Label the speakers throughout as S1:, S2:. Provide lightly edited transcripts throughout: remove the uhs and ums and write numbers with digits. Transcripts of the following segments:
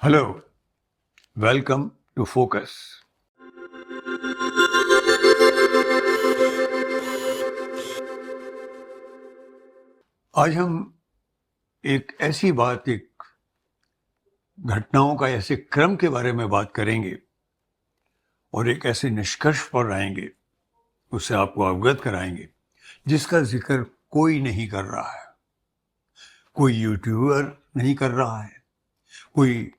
S1: Hello, welcome to focus. आज हम एक ऐसी बात, एक घटनाओं का ऐसे क्रम के बारे में बात करेंगे और एक ऐसे निष्कर्ष पर आएंगे, उससे आपको अवगत कराएंगे जिसका जिक्र कोई नहीं कर रहा है, कोई यूट्यूबर नहीं कर रहा है, कोई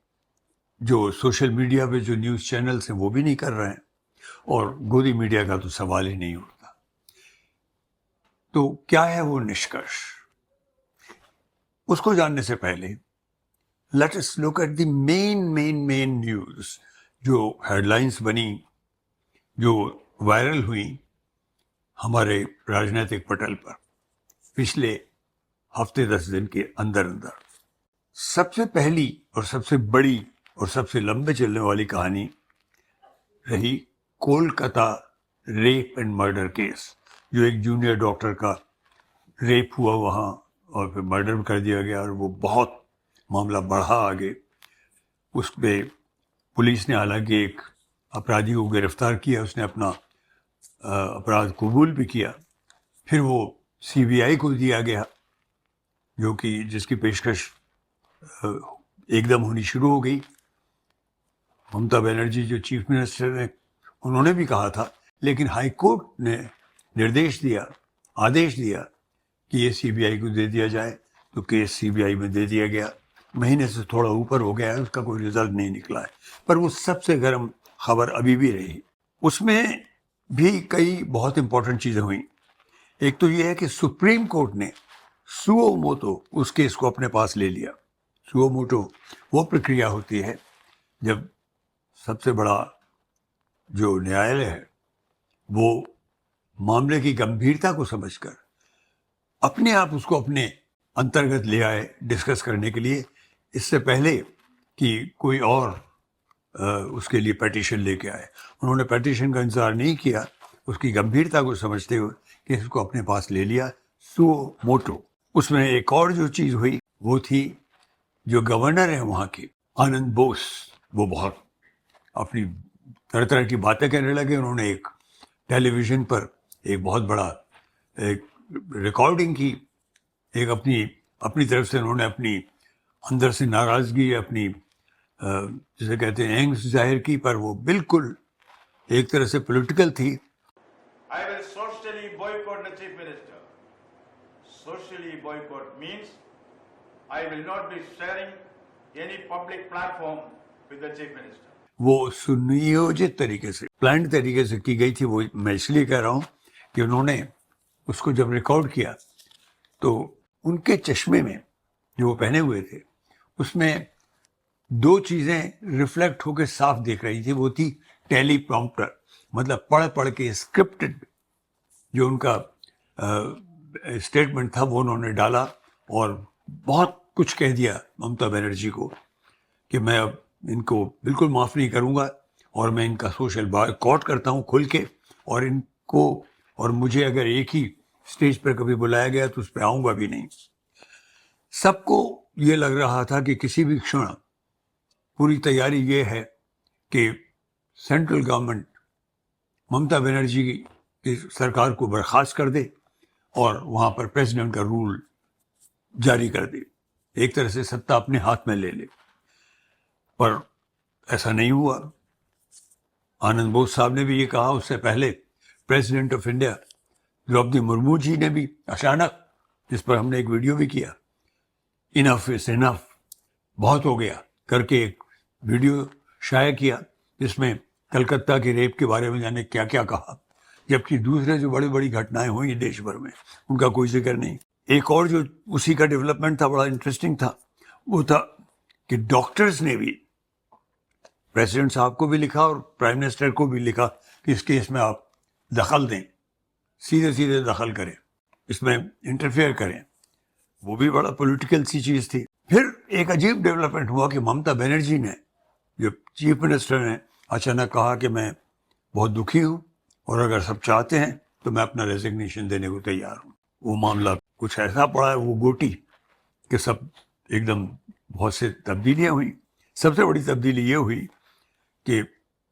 S1: जो सोशल मीडिया पे जो न्यूज़ चैनल्स हैं वो भी नहीं कर रहे हैं, और गोदी मीडिया का तो सवाल ही नहीं उठता। तो क्या है वो निष्कर्ष? उसको जानने से पहले let us look at the main news जो हेडलाइंस बनी, जो वायरल हुई हमारे राजनीतिक पटल पर पिछले हफ्ते 10 दिन के अंदर अंदर। सबसे पहली और सबसे बड़ी और सबसे लंबे चलने वाली कहानी रही Kolkata rape and murder case, जो एक जूनियर डॉक्टर का रेप हुआ वहाँ और फिर मर्डर कर दिया गया, और वो बहुत मामला बढ़ा आगे। उस पर पुलिस ने हालांकि एक अपराधी को गिरफ्तार किया, उसने अपना अपराध कबूल भी किया। फिर वो सीबीआई को दिया गया, जो कि जिसकी पेशकश एकदम होनी शुरू हो गई। ममता बनर्जी जो चीफ मिनिस्टर ने, उन्होंने भी कहा था, लेकिन हाई कोर्ट ने निर्देश दिया, आदेश दिया कि ये सीबीआई को दे दिया जाए, तो केस सीबीआई में दे दिया गया। महीने से थोड़ा ऊपर हो गया है, उसका कोई रिजल्ट नहीं निकला है, पर वो सबसे गर्म खबर अभी भी रही। उसमें भी कई बहुत इंपॉर्टेंट चीज़ें हुई। एक तो ये है कि सुप्रीम कोर्ट ने सुओ मोटो उस केस को अपने पास ले लिया। सुओ मोटो वो प्रक्रिया होती है जब सबसे बड़ा जो न्यायालय है वो मामले की गंभीरता को समझकर अपने आप उसको अपने अंतर्गत ले आए डिस्कस करने के लिए, इससे पहले कि कोई और उसके लिए पेटिशन लेके आए। उन्होंने पेटिशन का इंतजार नहीं किया, उसकी गंभीरता को समझते हुए केस को अपने पास ले लिया सुओ मोटो। उसमें एक और जो चीज़ हुई वो थी, जो गवर्नर है वहाँ के आनंद बोस, वो बहुत अपनी तरह तरह की बातें कहने लगे। उन्होंने एक टेलीविज़न पर एक बहुत बड़ा एक रिकॉर्डिंग की, एक अपनी तरफ से उन्होंने अपनी अंदर से नाराज़गी, अपनी जिसे कहते हैं एंग्स जाहिर की, पर वो बिल्कुल एक तरह से पॉलिटिकल थी।
S2: I will socially boycott the chief minister. Socially boycott means I will not be sharing any public platform with the chief minister.
S1: वो सुनियोजित तरीके से, प्लान तरीके से की गई थी। वो मैं इसलिए कह रहा हूँ कि उन्होंने उसको जब रिकॉर्ड किया तो उनके चश्मे में जो वो पहने हुए थे उसमें दो चीज़ें रिफ्लेक्ट होकर साफ दिख रही थी। वो थी टेलीप्रॉम्प्टर, मतलब पढ़ पढ़ के स्क्रिप्टेड जो उनका स्टेटमेंट था वो उन्होंने डाला, और बहुत कुछ कह दिया ममता बनर्जी को कि मैं अब इनको बिल्कुल माफ़ नहीं करूँगा, और मैं इनका सोशल बॉयकॉट करता हूँ खुल के, और इनको, और मुझे अगर एक ही स्टेज पर कभी बुलाया गया तो उस पर आऊँगा भी नहीं। सबको ये लग रहा था कि किसी भी क्षण पूरी तैयारी ये है कि सेंट्रल गवर्नमेंट ममता बनर्जी की सरकार को बर्खास्त कर दे और वहाँ पर प्रेसिडेंट का रूल जारी कर दे, एक तरह से सत्ता अपने हाथ में ले ले। पर ऐसा नहीं हुआ। आनंद बोस साहब ने भी ये कहा, उससे पहले president of India Droupadi Murmu ji ने भी अचानक, जिस पर हमने एक वीडियो भी किया, इनफ इज इनफ, बहुत हो गया करके एक वीडियो शाया किया, जिसमें कलकत्ता के रेप के बारे में जाने क्या क्या कहा, जबकि दूसरे जो बड़ी बड़ी घटनाएं हुई देश भर में उनका कोई जिक्र नहीं। एक और जो उसी का डेवलपमेंट था, बड़ा इंटरेस्टिंग था, वो था कि डॉक्टर्स ने भी प्रेसिडेंट साहब को भी लिखा और प्राइम मिनिस्टर को भी लिखा कि इस केस में आप दखल दें, सीधे सीधे दखल करें, इसमें इंटरफेयर करें। वो भी बड़ा पॉलिटिकल सी चीज़ थी। फिर एक अजीब डेवलपमेंट हुआ कि ममता बनर्जी ने, जो चीफ मिनिस्टर ने, अचानक कहा कि मैं बहुत दुखी हूँ और अगर सब चाहते हैं तो मैं अपना रेजिग्नेशन देने को तैयार हूँ। वो मामला कुछ ऐसा पड़ा है, वो गोटी, कि सब एकदम बहुत से तब्दीलियाँ हुई। सबसे बड़ी तब्दीली ये हुई कि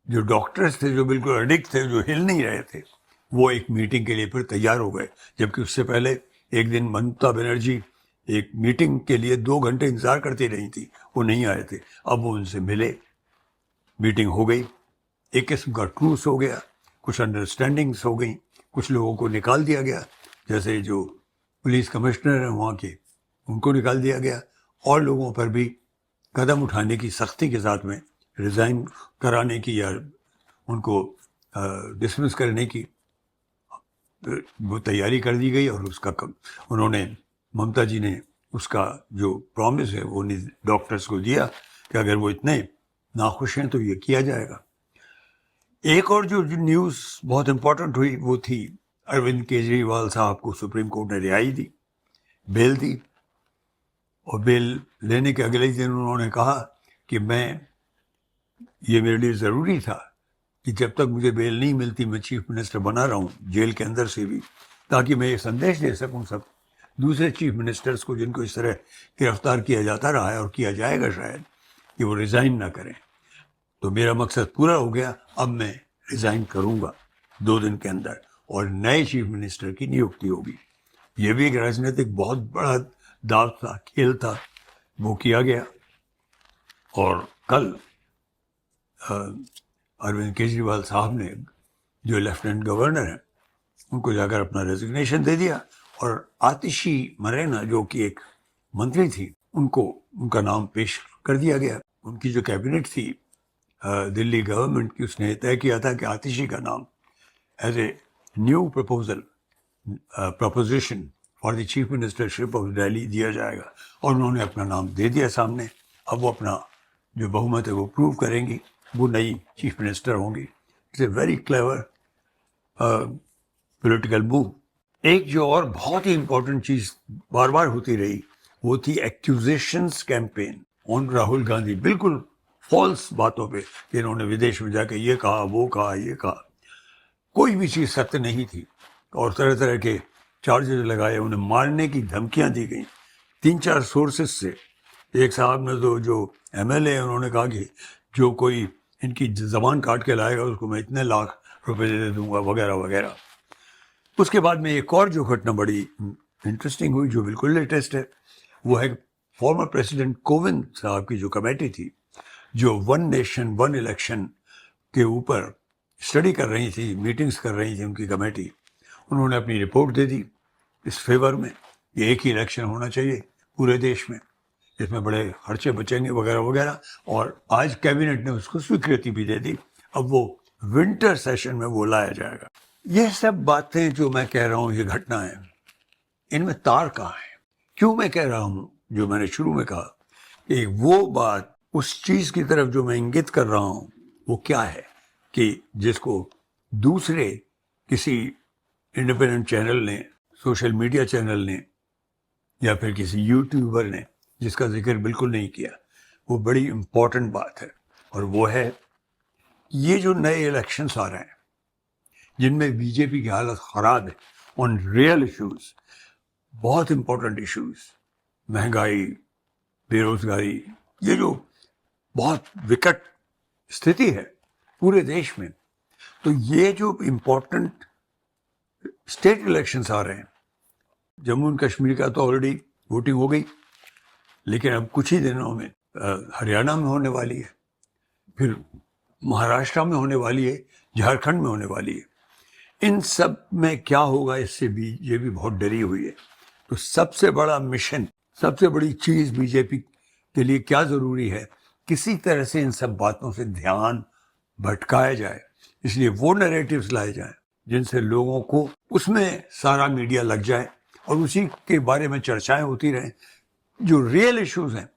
S1: जो डॉक्टर्स थे, जो बिल्कुल एडिक्ट थे, जो हिल नहीं रहे थे, वो एक मीटिंग के लिए फिर तैयार हो गए। जबकि उससे पहले एक दिन ममता बनर्जी एक मीटिंग के लिए 2 घंटे इंतजार करती रही थी, वो नहीं आए थे। अब वो उनसे मिले, मीटिंग हो गई, एक किस्म का ट्रूस हो गया, कुछ अंडरस्टैंडिंग्स हो गई, कुछ लोगों को निकाल दिया गया, जैसे जो पुलिस कमिश्नर हैं वहाँ के, उनको निकाल दिया गया, और लोगों पर भी कदम उठाने की सख्ती के साथ में रिज़ाइन कराने की या उनको डिसमिस करने की वो तैयारी कर दी गई। और उसका उन्होंने, ममता जी ने उसका जो प्रॉमिस है वो डॉक्टर्स को दिया कि अगर वो इतने नाखुश हैं तो ये किया जाएगा। एक और जो न्यूज़ बहुत इम्पोर्टेंट हुई वो थी अरविंद केजरीवाल साहब को सुप्रीम कोर्ट ने रिहाई दी, बेल दी, और बेल लेने के अगले ही दिन उन्होंने कहा कि ये मेरे लिए ज़रूरी था कि जब तक मुझे बेल नहीं मिलती मैं चीफ मिनिस्टर बना रहा हूँ जेल के अंदर से भी, ताकि मैं ये संदेश दे सकूँ सब दूसरे चीफ मिनिस्टर्स को जिनको इस तरह गिरफ्तार किया जाता रहा है और किया जाएगा शायद, कि वो रिज़ाइन ना करें। तो मेरा मकसद पूरा हो गया, अब मैं रिज़ाइन करूँगा 2 दिन के अंदर और नए चीफ मिनिस्टर की नियुक्ति होगी। ये भी एक राजनीतिक बहुत बड़ा दाव था, खेल था, वो किया गया। और कल अरविंद केजरीवाल साहब ने, जो लेफ्टिनेंट गवर्नर हैं, उनको जाकर अपना रेजिग्नेशन दे दिया, और आतिशी मरैना जो कि एक मंत्री थी, उनको उनका नाम पेश कर दिया गया। उनकी जो कैबिनेट थी दिल्ली गवर्नमेंट की, उसने तय किया था कि आतिशी का नाम as a new proposition for the chief ministership of Delhi दिया जाएगा, और उन्होंने अपना नाम दे दिया सामने। अब वो अपना जो बहुमत है वो प्रूव करेंगी, वो नई चीफ मिनिस्टर होंगी। It's a very clever political move. एक जो और बहुत ही इंपॉर्टेंट चीज़ बार बार होती रही वो थी accusations campaign on Rahul Gandhi, बिल्कुल फॉल्स बातों पे कि इन्होंने विदेश में जाके ये कहा, वो कहा, ये कहा, कोई भी चीज़ सत्य नहीं थी, और तरह तरह के चार्जेस लगाए, उन्हें मारने की धमकियां दी गई 3-4 सोर्सेस से। एक साहब ने तो, जो एमएलए है, उन्होंने कहा कि जो कोई इनकी ज़बान काट के लाएगा उसको मैं इतने लाख रुपए दे दूंगा, वगैरह वगैरह। उसके बाद में एक और जो घटना बड़ी इंटरेस्टिंग हुई, जो बिल्कुल लेटेस्ट है, वो है फॉर्मर प्रेसिडेंट कोविंद साहब की जो कमेटी थी, जो 1 नेशन 1 इलेक्शन के ऊपर स्टडी कर रही थी, मीटिंग्स कर रही थी उनकी कमेटी। उन्होंने अपनी रिपोर्ट दे दी इस फेवर में कि एक ही इलेक्शन होना चाहिए पूरे देश में, जिसमें बड़े खर्चे बचेंगे, वगैरह वगैरह। और आज कैबिनेट ने उसको स्वीकृति भी दे दी। अब वो विंटर सेशन में वो लाया जाएगा। ये सब बातें जो मैं कह रहा हूँ, ये घटनाएं, इनमें तार कहाँ है? क्यों मैं कह रहा हूँ, जो मैंने शुरू में कहा, कि वो बात, उस चीज़ की तरफ जो मैं इंगित कर रहा हूँ, वो क्या है कि जिसको दूसरे किसी इंडिपेंडेंट चैनल ने, सोशल मीडिया चैनल ने, या फिर किसी यूट्यूबर ने जिसका जिक्र बिल्कुल नहीं किया, वो बड़ी इम्पॉर्टेंट बात है। और वो है ये जो नए इलेक्शंस आ रहे हैं, जिनमें बीजेपी की हालत ख़राब है ऑन रियल इश्यूज, बहुत इम्पोर्टेंट इश्यूज, महंगाई, बेरोजगारी, ये जो बहुत विकट स्थिति है पूरे देश में, तो ये जो इम्पोर्टेंट स्टेट इलेक्शंस आ रहे हैं, जम्मू एंड कश्मीर का तो ऑलरेडी वोटिंग हो गई, लेकिन अब कुछ ही दिनों में हरियाणा में होने वाली है, फिर महाराष्ट्र में होने वाली है, झारखंड में होने वाली है। इन सब में क्या होगा, इससे बीजेपी बहुत डरी हुई है। तो सबसे बड़ा मिशन, सबसे बड़ी चीज़ बीजेपी के लिए क्या ज़रूरी है, किसी तरह से इन सब बातों से ध्यान भटकाया जाए। इसलिए वो नैरेटिव्स लाए जाएं जिनसे लोगों को उसमें सारा मीडिया लग जाए और उसी के बारे में चर्चाएं होती रहें। जो रियल इश्यूज हैं,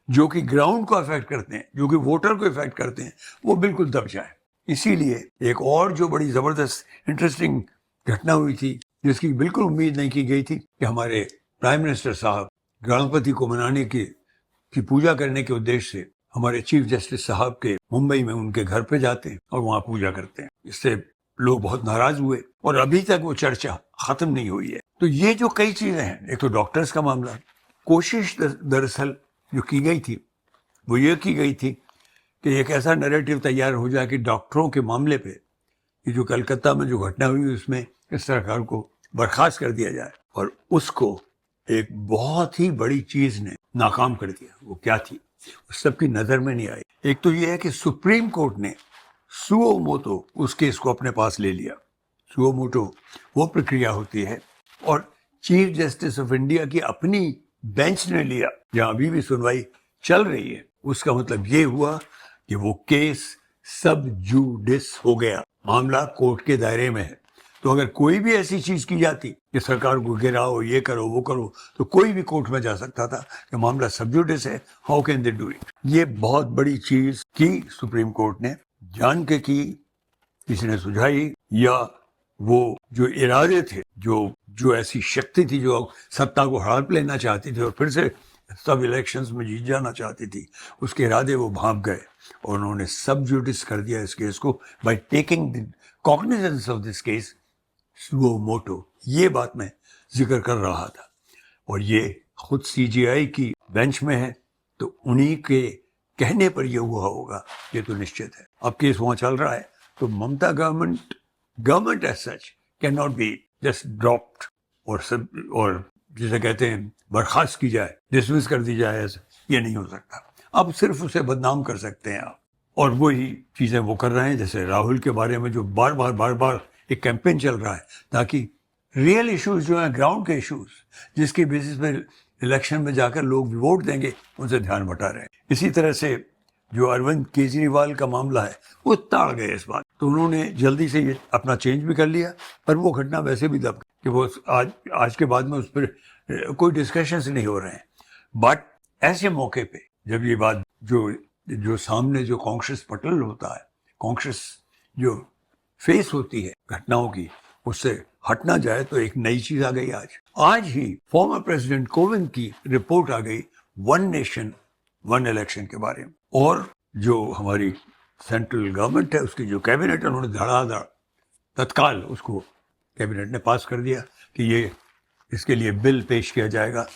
S1: जो कि ग्राउंड को अफेक्ट करते हैं, जो कि वोटर को इफेक्ट करते हैं, वो बिल्कुल दब जाए। इसीलिए एक और जो बड़ी ज़बरदस्त इंटरेस्टिंग घटना हुई थी, जिसकी बिल्कुल उम्मीद नहीं की गई थी, कि हमारे प्राइम मिनिस्टर साहब गणपति को मनाने की पूजा करने के उद्देश्य से हमारे चीफ जस्टिस साहब के मुंबई में उनके घर पे जाते हैं और वहाँ पूजा करते हैं। इससे लोग बहुत नाराज हुए और अभी तक वो चर्चा खत्म नहीं हुई है। तो ये जो कई चीज़ें हैं, एक तो डॉक्टर्स का मामला, कोशिश दरअसल जो की गई थी वो ये की गई थी कि एक ऐसा नैरेटिव तैयार हो जाए कि डॉक्टरों के मामले पे ये जो कलकत्ता में जो घटना हुई उसमें इस सरकार को बर्खास्त कर दिया जाए, और उसको एक बहुत ही बड़ी चीज ने नाकाम कर दिया। वो क्या थी, सबकी नजर में नहीं आई। एक तो ये है कि सुप्रीम कोर्ट ने सुओ मोटो उस केस को अपने पास ले लिया। सुओ मोटो वो प्रक्रिया होती है, और चीफ जस्टिस ऑफ इंडिया की अपनी बेंच ने लिया, जहां अभी भी सुनवाई चल रही है। उसका मतलब ये हुआ कि वो केस सब जुडिस हो गया, मामला कोर्ट के दायरे में है। तो अगर कोई भी ऐसी चीज की जाती कि सरकार को गिराओ, ये करो, वो करो, तो कोई भी कोर्ट में जा सकता था कि मामला सब जुडिस है, how can they do it. ये बहुत बड़ी चीज की सुप्रीम कोर्ट ने, जान के की, किसी ने सुझाई, या वो जो इरादे थे, जो ऐसी शक्ति थी जो सत्ता को हड़प लेना चाहती थी और फिर से सब इलेक्शंस में जीत जाना चाहती थी, उसके इरादे वो भांप गए और उन्होंने सब जुडिस कर दिया इस केस को by taking the cognizance of this case suo motu. ये बात मैं जिक्र कर रहा था, और ये खुद सीजीआई की बेंच में है, तो उन्हीं के कहने पर ये हुआ होगा, ये तो निश्चित है। अब केस वहां चल रहा है, तो Mamata government as such can not be just dropped और जिसे कहते हैं बर्खास्त की जाए, डिसमिस कर दी जाए, ऐसा ये नहीं हो सकता। अब सिर्फ उसे बदनाम कर सकते हैं आप, और वही चीजें वो कर रहे हैं। जैसे राहुल के बारे में जो बार बार एक कैंपेन चल रहा है, ताकि रियल इश्यूज जो हैं, ग्राउंड के इश्यूज, जिसके बेसिस पे इलेक्शन में जाकर लोग वोट देंगे, उनसे ध्यान बटा रहे हैं। इसी तरह से जो अरविंद केजरीवाल का मामला है, वो ताड़ गए इस बात, तो उन्होंने जल्दी से ये अपना चेंज भी कर लिया, पर वो घटना वैसे भी दब कि वो आज के बाद में उस पर कोई डिस्कशंस नहीं हो रहे हैं। बट ऐसे मौके पे जब ये बात जो सामने जो कॉन्शियस पटल होता है, कॉन्शियस जो फेस होती है घटनाओं की, उससे हटना जाए, तो एक नई चीज आ गई। आज ही फॉर्मर प्रेसिडेंट कोविंद की रिपोर्ट आ गई वन नेशन वन इलेक्शन के बारे में, और जो हमारी सेंट्रल गवर्नमेंट है उसकी जो कैबिनेट है, उन्होंने धड़ाधड़ तत्काल उसको कैबिनेट ने पास कर दिया कि ये इसके लिए बिल पेश किया जाएगा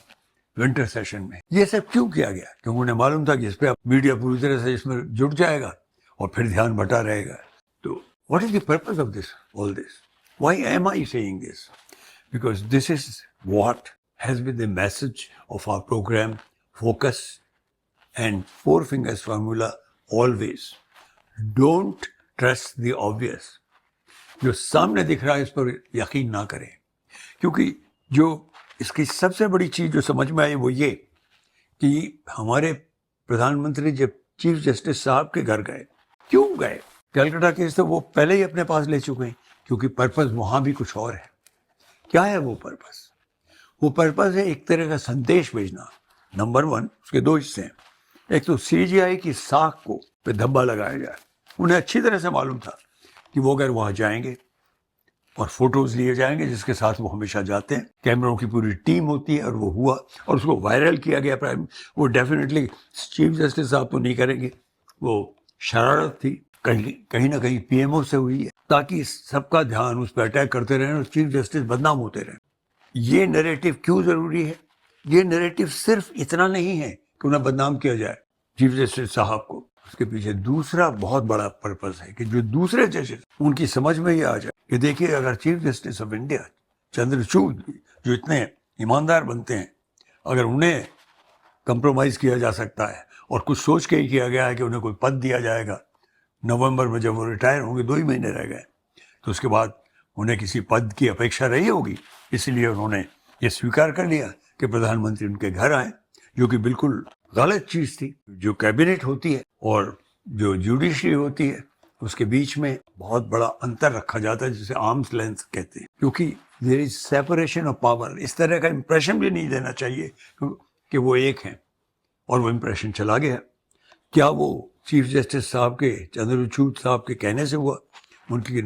S1: विंटर सेशन में। ये सब क्यों किया गया? क्योंकि उन्हें मालूम था कि इस पर मीडिया पूरी तरह से इसमें जुट जाएगा और फिर ध्यान बटा रहेगा। तो what is the purpose of this, all this? Why am I saying this? Because this is what has been the message of our program, Focus and Four Fingers Formula always. Don't trust the obvious. जो सामने दिख रहा है इस पर यकीन ना करें, क्योंकि जो इसकी सबसे बड़ी चीज जो समझ में आई वो ये कि हमारे प्रधानमंत्री जब चीफ जस्टिस साहब के घर गए, क्यों गए? कलकत्ता केस तो वो पहले ही अपने पास ले चुके हैं, क्योंकि पर्पस वहां भी कुछ और है। क्या है वो पर्पस? वो पर्पस है एक तरह का संदेश भेजना। नंबर 1, उसके 2 हिस्से हैं। एक तो सीजीआई की साख को पे धब्बा लगाया जाए। उन्हें अच्छी तरह से मालूम था कि वो अगर वहां जाएंगे और फोटोज लिए जाएंगे, जिसके साथ वो हमेशा जाते हैं, कैमरों की पूरी टीम होती है, और वो हुआ और उसको वायरल किया गया। प्राइम वो डेफिनेटली चीफ जस्टिस साहब तो नहीं करेंगे, वो शरारत थी, कहीं ना कहीं पीएमओ से हुई है, ताकि सबका ध्यान उस पर अटैक करते रहे और चीफ जस्टिस बदनाम होते रहे। ये नैरेटिव क्यों जरूरी है? ये नैरेटिव सिर्फ इतना नहीं है कि उन्हें बदनाम किया जाए चीफ जस्टिस साहब को, उसके पीछे दूसरा बहुत बड़ा पर्पस है कि जो दूसरे जजेस, उनकी समझ में ये आ जाए कि देखिए, अगर chief justice of India Chandrachud जो इतने ईमानदार बनते हैं, अगर उन्हें कंप्रोमाइज किया जा सकता है, और कुछ सोच के ही किया गया है कि उन्हें कोई पद दिया जाएगा, नवंबर में जब वो रिटायर होंगे, 2 ही महीने रह गए, तो उसके बाद उन्हें किसी पद की अपेक्षा रही होगी, इसलिए उन्होंने ये स्वीकार कर लिया कि प्रधानमंत्री उनके घर आए, जो कि बिल्कुल गलत चीज थी। जो कैबिनेट होती है और जो जुडिशरी होती है, उसके बीच में बहुत बड़ा अंतर रखा जाता है, जिसे आर्म्स लेंथ कहते हैं, क्योंकि there is separation of power. इस तरह का इंप्रेशन भी नहीं देना चाहिए कि वो एक हैं, और वो इंप्रेशन चला गया। क्या वो चीफ जस्टिस साहब के, चंद्रचूड़ साहब के कहने से हुआ, उनकी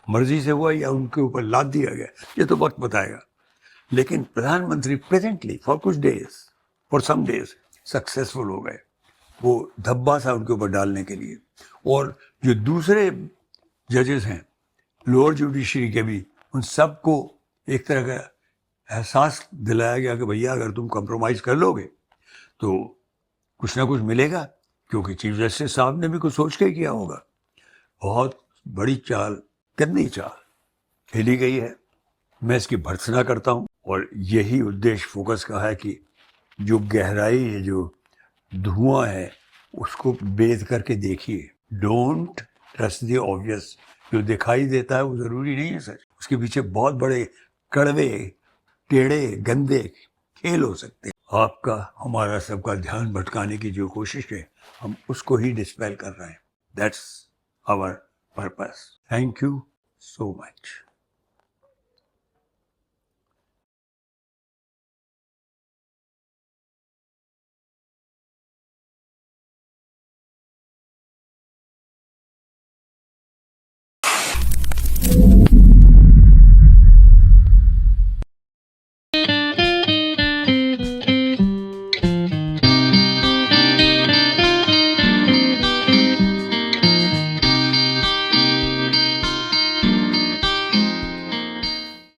S1: मर्जी से हुआ, या उनके ऊपर लाद दिया गया? ये तो वक्त बताएगा। लेकिन प्रधानमंत्री प्रेजेंटली फॉर कुछ days, for some days successful हो गए वो धब्बा सा उनके ऊपर डालने के लिए। और जो दूसरे जजेस हैं लोअर जुडिशरी के भी, उन सबको एक तरह का एहसास दिलाया गया कि भैया, अगर तुम कंप्रोमाइज कर लोगे तो कुछ ना कुछ मिलेगा, क्योंकि चीफ जस्टिस साहब ने भी कुछ सोच के किया होगा। बहुत बड़ी चाल, गंदी चाल खेली गई है। मैं इसकी भर्त्सना करता हूँ और यही उद्देश्य फोकस का है कि जो गहराई है, जो धुआं है, उसको बेध करके देखिए। Don't trust the obvious. जो दिखाई देता है वो ज़रूरी नहीं है सच, उसके पीछे बहुत बड़े कड़वे, टेढ़े, गंदे खेल हो सकते हैं। आपका, हमारा सबका ध्यान भटकाने की जो कोशिश है, हम उसको ही डिस्पेल कर रहे हैं। That's our purpose. Thank you so much.